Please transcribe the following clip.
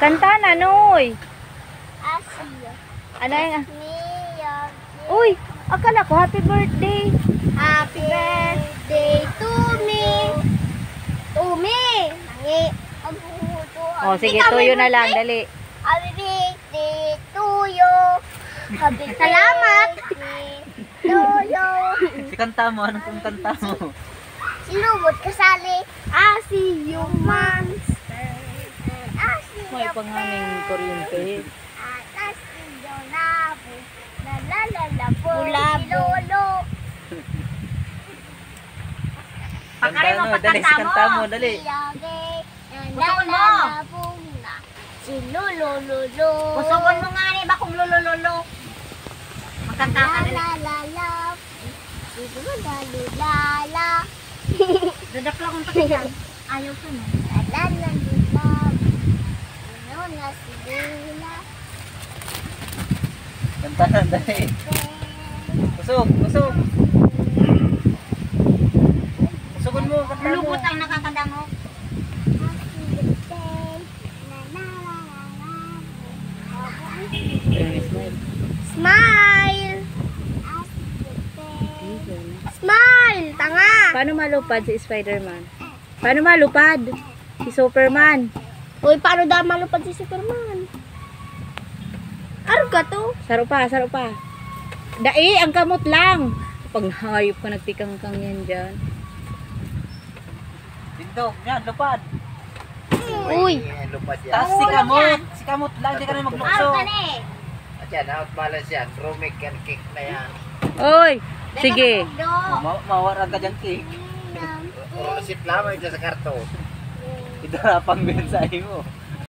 Kanta na, Noy. Asia. Ano yan? Mia. Uy, akala ko happy birthday. Happy birthday to me. To me. Nangi. Oh, sige, tuyo na lang, dali. Happy birthday to you. Happy Salamat. To you. Si kanta mo, ano kung kanta mo? Sinubot kasali. I see you monster. I see May you panghaming kuryente. atas iyo labo. Nalalabo. Lolo. Kanta mo, dali, si kanta mo, dali. Pusukan mo. Si lulululo. Pusukan mo nga ni bakong lulululu. Magkanta ka dali. Lalalala. Si lululala. Dadak lang kung pakinggan. Ayaw ka na. Lalalala. Ano na si Lula. Kanta na, dali. Pusog, pusog. Pusugon mo, kanta mo. Lubot ang nakakanda mo. Smile! Smile! Tanga! Paano malupad si Spider-Man? Paano malupad si Superman? Uy, paano daw malupad si Superman? Ano ka to? Saro pa, saro pa. Dai, ang kamot lang. Pag hayop ka nagtikang-kang yan dyan. Dindog, yan, lupad. Uy! Tapos si kamot lang, di ka na maglukso. Araw ka na eh. At yan, out-balance yan. Rumik and kick na yan. Oy, sige. Mawara ka dyan, cake. Urusit lamang dyan sa karto. Ito na pang mensahe mo.